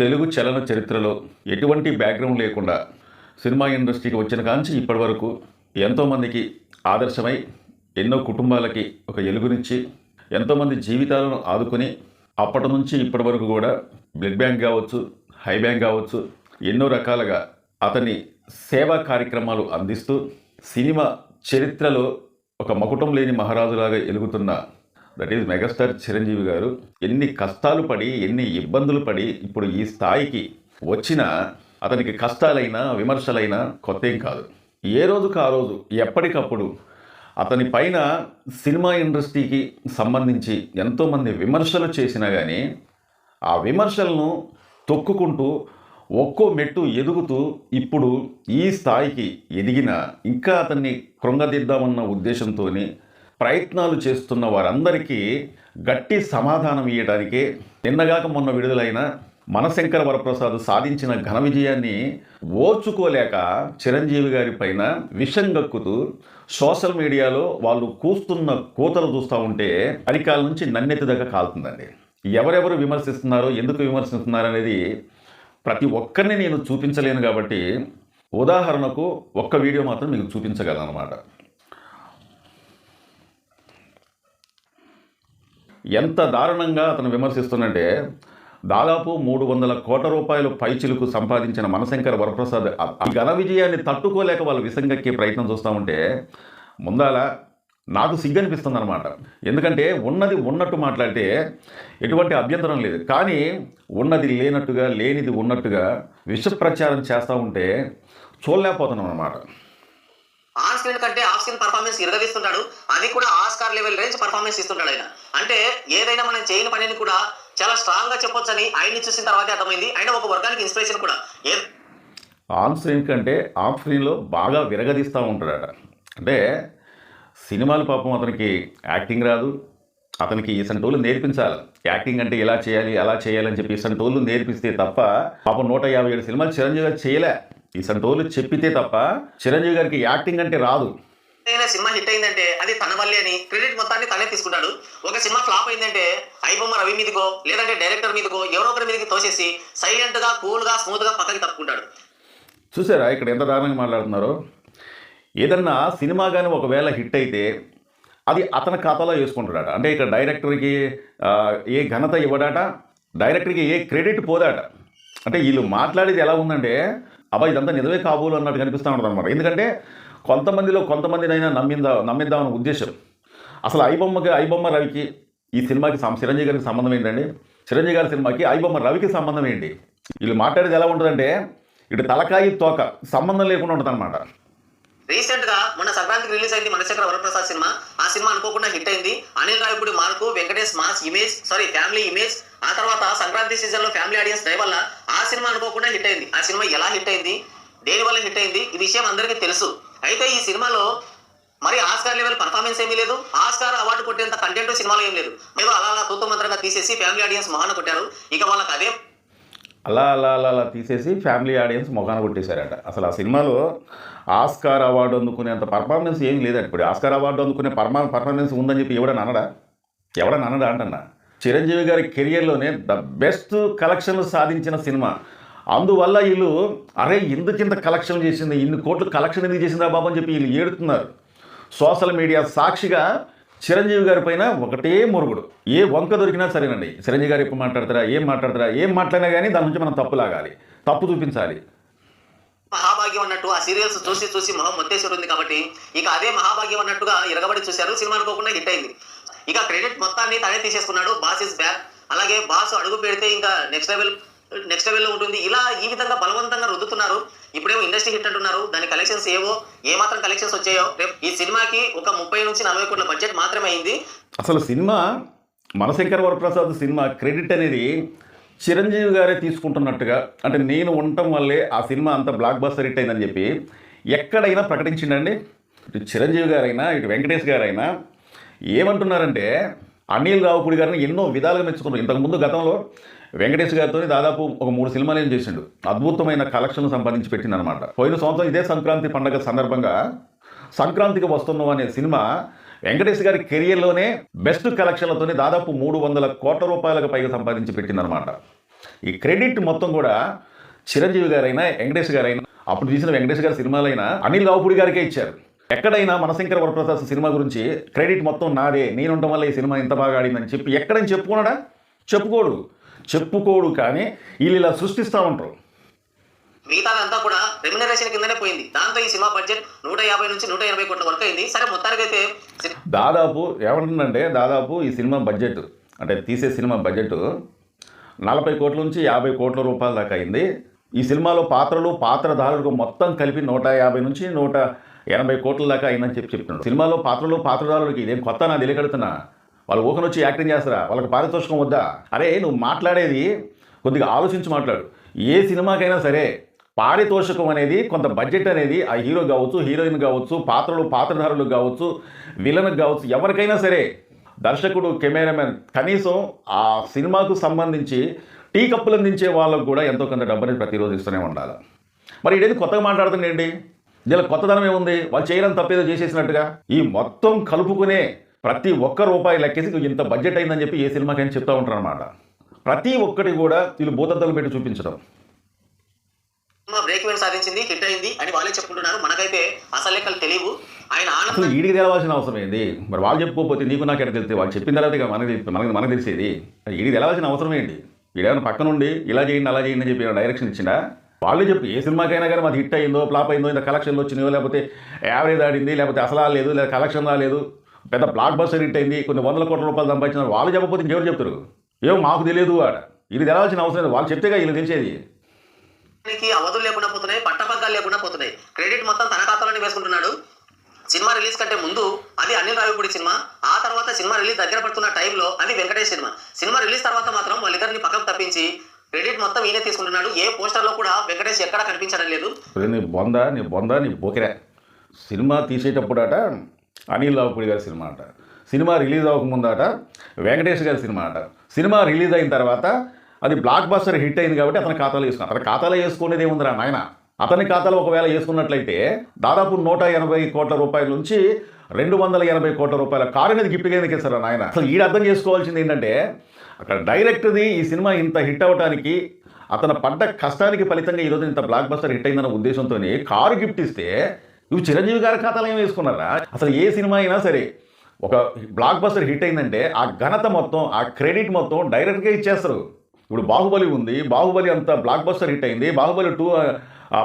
తెలుగు చలన చరిత్రలో ఎటువంటి బ్యాక్గ్రౌండ్ లేకుండా సినిమా ఇండస్ట్రీకి వచ్చిన కాంచి ఇప్పటి వరకు ఎంతోమందికి ఆదర్శమై ఎన్నో కుటుంబాలకి ఒక ఎలుగునిచ్చి ఎంతోమంది జీవితాలను ఆదుకుని అప్పటి నుంచి ఇప్పటి వరకు కూడా బ్లడ్ బ్యాంక్ కావచ్చు, హై బ్యాంక్ కావచ్చు, ఎన్నో రకాలుగా అతని సేవా కార్యక్రమాలు అందిస్తూ సినిమా చరిత్రలో ఒక మకుటం లేని మహారాజులాగా ఎలుగుతున్న దట్ ఈజ్ మెగాస్టార్ చిరంజీవి గారు ఎన్ని కష్టాలు పడి ఎన్ని ఇబ్బందులు పడి ఇప్పుడు ఈ స్థాయికి వచ్చిన అతనికి కష్టాలైనా విమర్శలైనా కొత్త ఏం కాదు. ఏ రోజుకు ఆ రోజు ఎప్పటికప్పుడు అతని పైన సినిమా ఇండస్ట్రీకి సంబంధించి ఎంతోమంది విమర్శలు చేసినా కానీ ఆ విమర్శలను తొక్కుకుంటూ ఒక్కో మెట్టు ఎదుగుతూ ఇప్పుడు ఈ స్థాయికి ఎదిగిన ఇంకా అతన్ని కృంగదిద్దామన్న ఉద్దేశంతో ప్రయత్నాలు చేస్తున్న వారందరికీ గట్టి సమాధానం ఇవ్వడానికే నిన్నగాక మొన్న విడుదలైన మనశంకర వరప్రసాద్ సాధించిన ఘన విజయాన్ని ఓర్చుకోలేక చిరంజీవి గారి పైన విషం గక్కుతూ సోషల్ మీడియాలో వాళ్ళు కూస్తున్న కూతలు చూస్తూ ఉంటే అరికాల నుంచి నన్నెత్తి దగ్గర కాలుతుందండి. ఎవరెవరు విమర్శిస్తున్నారో ఎందుకు విమర్శిస్తున్నారు అనేది ప్రతి ఒక్కరిని నేను చూపించలేను కాబట్టి ఉదాహరణకు ఒక్క వీడియో మాత్రం మీకు చూపించగలను అనమాట. ఎంత దారుణంగా అతను విమర్శిస్తున్నంటే దాదాపు 300 కోట్ల రూపాయలు పైచిలుకు సంపాదించిన మనశంకర వరప్రసాద్ ఆ ఘన విజయాన్ని తట్టుకోలేక వాళ్ళు విసంగక్కే ప్రయత్నం చూస్తూ ఉంటే ముందాల నాకు సిగ్గనిపిస్తుంది అనమాట. ఎందుకంటే ఉన్నది ఉన్నట్టు మాట్లాడితే ఎటువంటి అభ్యంతరం లేదు, కానీ ఉన్నది లేనట్టుగా లేనిది ఉన్నట్టుగా విష ప్రచారం చేస్తూ ఉంటే చూడలేకపోతున్నాం అనమాట. ఆన్ స్క్రీన్ కంటే ఆఫ్ స్క్రీన్ పర్ఫార్మెన్స్ ఇరగదీస్తుంటాడు. అది కూడా ఆస్కార్ లెవెల్ రేంజ్ పర్ఫార్మెన్స్ ఇస్తుంటాడు ఆయన. అంటే ఏదైనా మనం చేయని పనిని కూడా చాలా స్ట్రాంగ్ గా చెప్పొచ్చని ఆయన్ని చూసిన తర్వాతే అర్థమైంది. ఆయన ఒక వర్గానికి ఇన్స్పిరేషన్ కూడా. ఆన్ స్క్రీన్ కంటే ఆఫ్ స్క్రీన్లో బాగా విరగదీస్తూ ఉంటాడట. అంటే సినిమాలు పాపం అతనికి యాక్టింగ్ రాదు, అతనికి ఈ సంటోళ్ళు నేర్పించాలి. యాక్టింగ్ అంటే ఇలా చేయాలి అలా చేయాలని చెప్పి ఈ సంటోళ్ళు నేర్పిస్తే తప్ప పాపం 157 సినిమాలు చిరంజీవి గారు చేయలే. ఈ సంటోళ్ళు చెప్పితే తప్ప చిరంజీవి గారికి యాక్టింగ్ అంటే రాదు. సినిమా హిట్ అయిందంటే అది తన వల్లే అని క్రెడిట్ మొత్తాన్ని తనే తీసుకుంటాడు. ఒక సినిమా ఫ్లాప్ అయిందంటే ఐబొమ్మ రవి మీదకో లేదంటే డైరెక్టర్ మీదకో ఎవరో ఒకరి మీదకి తోసేసి సైలెంట్ గా కూల్ గా స్మూత్ గా పక్కకి తప్పుకుంటాడు. చూసారా ఇక్కడ ఎంత దారుణంగా మాట్లాడుతున్నారో. ఏదన్నా సినిమా కానీ ఒకవేళ హిట్ అయితే అది అతని ఖాతాలో వేసుకుంటాడట. అంటే ఇక్కడ డైరెక్టర్కి ఏ ఘనత ఇవ్వడాట, డైరెక్టర్కి ఏ క్రెడిట్ పోదాట. అంటే వీళ్ళు మాట్లాడేది ఎలా ఉందంటే అబ్బా ఇదంతా నిజమే కాబోలు అన్నట్టు కనిపిస్తూ ఉంటుంది అనమాట. ఎందుకంటే కొంతమందినైనా నమ్మిద్దామన్న ఉద్దేశం. అసలు ఐబొమ్మ రవికి ఈ సినిమాకి చిరంజీవి గారికి సంబంధం ఏంటండి? చిరంజీవి గారి సినిమాకి ఐబొమ్మ రవికి సంబంధం ఏంటి? వీళ్ళు మాట్లాడేది ఎలా ఉంటుందంటే ఇటు తలకాయి తోక సంబంధం లేకుండా ఉంటుంది అనమాట. రీసెంట్ గా మొన్న సంక్రాంతికి రిలీజ్ అయింది మనశంకర వరప్రసాద్ సినిమా. ఆ సినిమా అనుకోకుండా హిట్ అయింది. Anil Ravipudi mark, Venkatesh mass image family image. ఆ తర్వాత సంక్రాంతి సీజన్ లో ఫ్యామిలీ ఆడియన్స్ దయ వల్ల ఆ సినిమా అనుకోకుండా హిట్ అయింది. ఆ సినిమా ఎలా హిట్ అయింది, దేని వల్ల హిట్ అయింది, ఈ విషయం అందరికీ తెలుసు. అయితే ఈ సినిమాలో మరి ఆస్కార్ లెవెల్ పర్ఫార్మెన్స్ ఏమీ లేదు, ఆస్కార్ అవార్డు కొట్టేంత కంటెంట్ సినిమాలో ఏం లేదు. ఏదో అలా తూతమంత్రంగా తీసేసి ఫ్యామిలీ ఆడియన్స్ మొహాన కొట్టారు. ఇక వాళ్ళకి అదే అలా తీసేసి ఫ్యామిలీ ఆడియన్స్ మొఖాన కొట్టేశారట. అసలు ఆ సినిమాలో ఆస్కార్ అవార్డు అందుకునేంత పర్ఫార్మెన్స్ ఏం లేదండి. ఇప్పుడు ఆస్కార్ అవార్డు అందుకునే పర్ఫార్మెన్స్ ఉందని చెప్పి ఎవడన్నా అనడా అంటన్నా. చిరంజీవి గారి కెరియర్లోనే ద బెస్ట్ కలెక్షన్లు సాధించిన సినిమా. అందువల్ల వీళ్ళు అరే ఎందుకింత కలెక్షన్ చేసింది, ఇన్ని కోట్లు కలెక్షన్ ఎందుకు చేసిందా బాబు అని చెప్పి వీళ్ళు ఏడుతున్నారు. సోషల్ మీడియా సాక్షిగా చిరంజీవి గారి పైన ఒకటే మురుగుడు. ఏ వంక దొరికినా సరేనండి, చిరంజీవి గారు ఎప్పుడు మాట్లాడతారా ఏం మాట్లాడినా కానీ దాని నుంచి మనం తప్పు చూపించాలి. మహాభాగ్యం అన్నట్టు ఆ సీరియల్స్ చూసి మొహం మొత్తేశ్వరు ఉంది కాబట్టి ఇక అదే మహాభాగ్యం అన్నట్టుగా ఇరగబడి చూశారు. సినిమా అనుకోకుండా హిట్ అయింది. ఇక క్రెడిట్ మొత్తాన్ని తనే తీసేసుకున్నాడు. Boss is back. అలాగే బాస్ అడుగు పెడితే ఇంకా నెక్స్ట్ లెవెల్లో ఉంటుంది. ఇలా ఈ విధంగా బలవంతంగా రుద్దుతున్నారు. ఇప్పుడేమో ఇండస్ట్రీ హిట్ అంటున్నారు. దాని కలెక్షన్స్ ఏమాత్రం కలెక్షన్స్ వచ్చాయో రేపు ఈ సినిమాకి ఒక 30 నుంచి 40 కోట్ల బడ్జెట్ మాత్రమే అయింది. అసలు సినిమా మనశంకర వరప్రసాద్ సినిమా క్రెడిట్ అనేది చిరంజీవి గారే తీసుకుంటున్నట్టుగా, అంటే నేను ఉండటం వల్లే ఆ సినిమా అంత బ్లాక్ బస్టర్ హిట్ అయిందని చెప్పి ఎక్కడైనా ప్రకటించిండండి. ఇటు చిరంజీవి గారైనా ఇటు వెంకటేష్ గారైనా ఏమంటున్నారంటే అనిల్ రావిపూడి గారిని ఎన్నో విధాలుగా మెచ్చుకున్నారు. ఇంతకుముందు గతంలో వెంకటేష్ గారితో దాదాపు ఒక 3 సినిమాలు ఏం చేసిండు, అద్భుతమైన కలెక్షన్ సంపాదించి పెట్టిందనమాట. పోయిన సంవత్సరం ఇదే సంక్రాంతి పండుగ సందర్భంగా సంక్రాంతికి వస్తున్నాం అనే సినిమా వెంకటేష్ గారి కెరియర్లోనే బెస్ట్ కలెక్షన్లతోనే దాదాపు 300 కోట్ల రూపాయలకు పైగా సంపాదించి పెట్టిందనమాట. ఈ క్రెడిట్ మొత్తం కూడా చిరంజీవి గారైనా వెంకటేష్ గారైనా అప్పుడు తీసిన వెంకటేష్ గారి సినిమాలైనా అనిల్ రావుపూడి గారికే ఇచ్చారు. ఎక్కడైనా మనశంకర వరప్రసాద్ సినిమా గురించి క్రెడిట్ మొత్తం నాదే, నేను ఉండటం వల్ల ఈ సినిమా ఇంత బాగా ఆడిందని చెప్పి ఎక్కడని చెప్పుకున్నాడా? చెప్పుకోడు. కానీ వీళ్ళు ఇలా సృష్టిస్తూ ఉంటారు. మిగతాదంతా కూడా రెమ్యునరేషన్ కిందనే పోయింది. దాంతో ఈ సినిమా బడ్జెట్ 150 నుంచి 180 కోట్ల వరకు అయింది. సరే మొత్తానికైతే దాదాపు ఏమంటుందంటే దాదాపు ఈ సినిమా బడ్జెట్ అంటే తీసే సినిమా బడ్జెట్ 40 కోట్ల నుంచి 50 కోట్ల రూపాయల దాకా అయింది. ఈ సినిమాలో పాత్రధారులకు మొత్తం కలిపి 150 నుంచి 180 కోట్ల దాకా అయిందని చెప్తున్నాడు. సినిమాలో పాత్రధారులకి ఇదేం కొత్త నా తెలియకడుతున్నా, వాళ్ళు ఊకనొచ్చి యాక్టింగ్ చేస్తారా? వాళ్ళకి పారితోషికం వద్దా? అరే నువ్వు మాట్లాడేది కొద్దిగా ఆలోచించి మాట్లాడు. ఏ సినిమాకైనా సరే పారితోషికం అనేది కొంత బడ్జెట్ అనేది ఆ హీరో కావచ్చు, హీరోయిన్ కావచ్చు, పాత్రధారులు కావచ్చు, విలన్కి కావచ్చు, ఎవరికైనా సరే దర్శకుడు, కెమెరామెన్ కనీసం ఆ సినిమాకు సంబంధించి టీ కప్పులు అందించే వాళ్ళకు కూడా ఎంతో కొంత డబ్బుని ప్రతిరోజు ఇస్తూనే ఉండాలి. మరి ఇదేది కొత్తగా మాట్లాడుతుండేంటి? దీనిలో కొత్తదనం ఏముంది? వాళ్ళు చేయడం తప్పేదో చేసేసినట్టుగా ఈ మొత్తం కలుపుకునే ప్రతి ఒక్క రూపాయి లెక్కేసి ఇంత బడ్జెట్ అయిందని చెప్పి ఏ సినిమాకైనా చెప్తూ ఉంటారు అన్నమాట. ప్రతి ఒక్కటి కూడా వీళ్ళు భూతద్దలు పెట్టి చూపించడం. బ్రేక్ ఈవెన్ సాధించింది, హిట్ అయింది అని వాళ్ళే చెప్పుకుంటున్నారు. మనకైతే అసలు లెక్కలు తెలియవు. ఆయన అసలు వీడికి తెలవాల్సిన అవసరం ఏంది? మరి వాళ్ళు చెప్పుకోకపోతే నీకు నాకు ఎక్కడ తెలిస్తే? వాళ్ళు చెప్పిన తర్వాత మనకు తెలిసేది. వీడికి తెలవాల్సిన అవసరం ఏంటి? వీడేమైనా పక్క నుండి ఇలా చేయండి అలా చేయండి అని చెప్పి డైరెక్షన్ ఇచ్చిందా? వాళ్ళే చెప్పి ఏ సినిమాకైనా కానీ మాది హిట్ అయిందో ఫ్లాప్ అయిందో, ఇంత కలెక్షన్లు వచ్చినాయో, లేకపోతే యావరేజ్ ఆడింది, లేకపోతే అసలు రాలేదు, లేదా కలెక్షన్ రాలేదు, పెద్ద బ్లాక్ బస్టర్ హిట్ అయింది, కొన్ని 100 కోట్ల రూపాయలు సంపాదించిన వాళ్ళు చెప్పకపోతే ఇంకెవరు చెప్తారు? ఏమో మాకు తెలియదు వాడ. ఇది తెలవాల్సిన అవసరం లేదు. వాళ్ళు చెప్తేగా వీళ్ళు తెలిసేది. అవధులు లేకుండా పోతున్నాయి, పట్టపగ్గాలు లేకుండా పోతున్నాయి. క్రెడిట్ మొత్తం తన ఖాతాలోనే వేసుకుంటున్నాడు. సినిమా రిలీజ్ కంటే ముందు అది అనిల్ రావిపూడి సినిమా, ఆ తర్వాత సినిమా రిలీజ్ దగ్గర పడుతున్న టైంలో అది వెంకటేష్ సినిమా. సినిమా రిలీజ్ తర్వాత మాత్రం వాళ్ళిద్దరిని పక్కకు తప్పించి క్రెడిట్ మొత్తం ఈయనే తీసుకుంటున్నాడు. ఏ పోస్టర్లో కూడా వెంకటేష్ ఎక్కడా కనిపించడం లేదు. నీ బొందా సినిమా తీసేటప్పుడట అనిల్ రావిపూడి గారి సినిమా అట, సినిమా రిలీజ్ అవ్వకముందట వెంకటేష్ గారి సినిమా అట, సినిమా రిలీజ్ అయిన తర్వాత అది బ్లాక్ బస్టర్ హిట్ అయింది కాబట్టి అతని ఖాతాలో వేసుకున్నాను. అతని ఖాతాలో వేసుకునేది ఏముందిరా నాయన? అతని ఖాతాలో ఒకవేళ వేసుకున్నట్లయితే దాదాపు 180 కోట్ల రూపాయల నుంచి 280 కోట్ల రూపాయల కారు అనేది గిఫ్ట్గా ఎందుకు ఇస్తారా నాయన? అసలు ఈడ అర్థం చేసుకోవాల్సింది ఏంటంటే అక్కడ డైరెక్ట్ది ఈ సినిమా ఇంత హిట్ అవ్వడానికి అతను పడ్డ కష్టానికి ఫలితంగా ఈరోజు ఇంత బ్లాక్ బస్టర్ హిట్ అయిందన్న ఉద్దేశంతో కారు గిఫ్ట్ ఇస్తే ఇవి చిరంజీవి గారి ఖాతాలో ఏం వేసుకున్నారా? అసలు ఏ సినిమా అయినా సరే ఒక బ్లాక్ బస్టర్ హిట్ అయిందంటే ఆ ఘనత మొత్తం, ఆ క్రెడిట్ మొత్తం డైరెక్ట్గా ఇచ్చేస్తారు. ఇప్పుడు బాహుబలి ఉంది, బాహుబలి అంత బ్లాక్ బస్టర్ హిట్ అయింది, బాహుబలి 2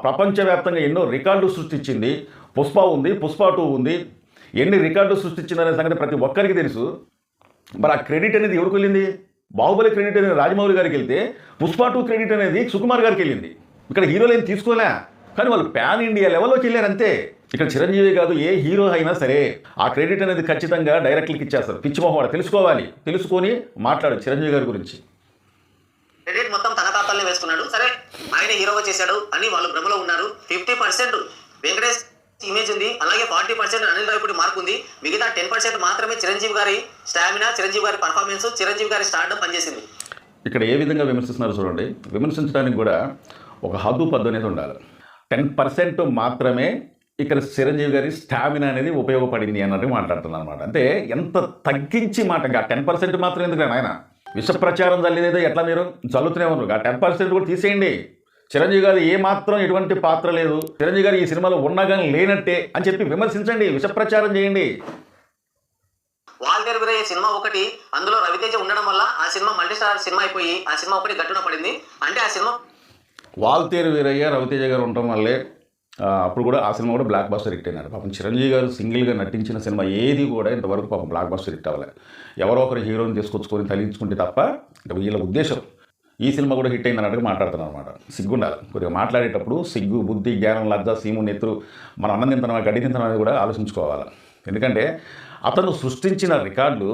ప్రపంచవ్యాప్తంగా ఎన్నో రికార్డులు సృష్టించింది, పుష్ప ఉంది, పుష్ప 2 ఉంది, ఎన్ని రికార్డులు సృష్టించిందనే సంగతి ప్రతి ఒక్కరికి తెలుసు. మరి ఆ క్రెడిట్ అనేది ఎవరికి వెళ్ళింది? బాహుబలి క్రెడిట్ అనేది రాజమౌళి గారికి వెళ్తే పుష్ప 2 క్రెడిట్ అనేది సుకుమార్ గారికి వెళ్ళింది. ఇక్కడ హీరోలు ఏం తీసుకోలే, కానీ వాళ్ళు పాన్ ఇండియా లెవెల్లోకి వెళ్ళారు అంతే. ఇక్కడ చిరంజీవి కాదు ఏ హీరో అయినా సరే ఆ క్రెడిట్ అనేది ఖచ్చితంగా డైరెక్ట్లకి ఇచ్చేస్తారు. పిచ్చిమోహం తెలుసుకోవాలి, తెలుసుకొని మాట్లాడు చిరంజీవి గారి గురించి. క్రెడిట్ మొత్తం తన ఖాతాలోనే వేసుకున్నాడు. సరే ఆయన హీరోగా చేశాడు అని వాళ్ళు భ్రమలో ఉన్నారు. 50% వెంకటేష్ ఇమేజ్ ఉంది, అలాగే 40% అనిల్ రావిపూడి మార్క్ ఉంది. మిగతా 10% మాత్రమే చిరంజీవి గారి స్టామినా, చిరంజీవి గారి పర్ఫార్మెన్స్, చిరంజీవి గారి స్టార్డమ్ పనిచేసింది. ఇక్కడ ఏ విధంగా విమర్శిస్తున్నారు చూడండి. విమర్శించడానికి కూడా ఒక హద్దు పద్దు అనేది ఉండాలి. 10% మాత్రమే ఇక్కడ చిరంజీవి గారి స్టామినా అనేది ఉపయోగపడింది అన్నట్టు మాట్లాడుతున్నారు అనమాట. అంటే ఎంత తగ్గించి మాట, ఆ 10% మాత్రం ఎందుకు ఆయన విష ప్రచారం చల్లేదేదో ఎట్లా మీరు చల్లుతూనే ఉన్నారు. ఆ 10% కూడా తీసేయండి. చిరంజీవి గారు ఏ మాత్రం ఎటువంటి పాత్ర లేదు, చిరంజీవి గారు ఈ సినిమాలో ఉన్నా కానీ లేనట్టే అని చెప్పి విమర్శించండి, విష ప్రచారం చేయండి. వాల్తేరు వీరయ్య సినిమా ఒకటి, అందులో రవితేజ ఉండడం వల్ల ఆ సినిమా మల్టీ స్టార్ సినిమా అయిపోయి ఆ సినిమా ఒకటి గట్టున పడింది. అంటే ఆ సినిమా వాల్తేరు వీరయ్య రవితేజ గారు ఉండటం వల్లే అప్పుడు కూడా ఆ సినిమా కూడా బ్లాక్ బస్టర్ హిట్ అయినారు. పాపం చిరంజీవి గారు సింగిల్గా నటించిన సినిమా ఏది కూడా ఇంతవరకు పాపం బ్లాక్ బస్టర్ హిట్ అవ్వలేదు. ఎవరో ఒకరు హీరోని తీసుకొచ్చుకొని తలించుకుంటే తప్ప ఇంకా వీళ్ళ ఉద్దేశం ఈ సినిమా కూడా హిట్ అయింది అన్నట్టుగా మాట్లాడుతున్నారు అనమాట. సిగ్గుండాలి కొద్దిగా మాట్లాడేటప్పుడు, సిగ్గు, బుద్ధి, జ్ఞానం, లజ్జ, సీము, నెత్తురు, మన అన్నం తింటున్నా గడ్డి తింటున్నా అనేది కూడా ఆలోచించుకోవాలి. ఎందుకంటే అతను సృష్టించిన రికార్డులు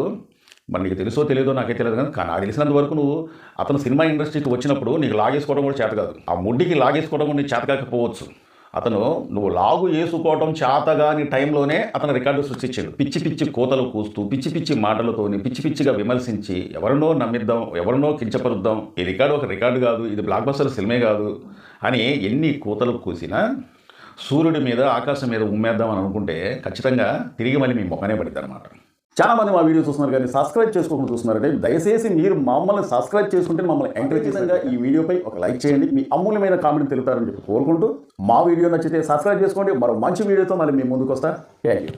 మరి నీకు తెలుసో తెలియదో నాకే తెలియదు, కానీ నాకు తెలిసినంత వరకు నువ్వు అతను సినిమా ఇండస్ట్రీకి వచ్చినప్పుడు నీకు లాగేసుకోవడం కూడా చేత కాదు. ఆ ముడ్డికి లాగేసుకోవడం కూడా నీకు చేత కాకపోవచ్చు. అతను నువ్వు లాగు వేసుకోవడం చేతగాని టైంలోనే అతను రికార్డు సృష్టించాడు. పిచ్చి పిచ్చి కోతలు కూస్తూ, పిచ్చి పిచ్చి మాటలతోని పిచ్చి పిచ్చిగా విమర్శించి ఎవరినో నమ్మిద్దాం, ఎవరినో కించపరుద్దాం, ఈ రికార్డు ఒక రికార్డు కాదు, ఇది బ్లాక్ బస్టర్ సినిమే కాదు అని ఎన్ని కోతలు కూసినా సూర్యుడి మీద, ఆకాశం మీద ఉమ్మేద్దామని అనుకుంటే ఖచ్చితంగా తిరిగి మళ్ళీ మీ మొక్కనే పడింది అనమాట. చాలా మంది మా వీడియో చూస్తున్నారు కానీ సబ్స్క్రైబ్ చేసుకోకుండా చూస్తున్నారంటే దయచేసి మీరు మమ్మల్ని సబ్స్క్రైబ్ చేసుకుంటే మమ్మల్ని ఎంకరేజ్ చేసేందుకు ఈ వీడియోపై ఒక లైక్ చేయండి, మీ అమూల్యమైన కామెంట్ తెలుపుతారని చెప్పి కోరుకుంటూ మా వీడియో నచ్చితే సబ్స్క్రైబ్ చేసుకోండి. మరో మంచి వీడియోతో మళ్ళీ మీ ముందుకు వస్తా. Thank you.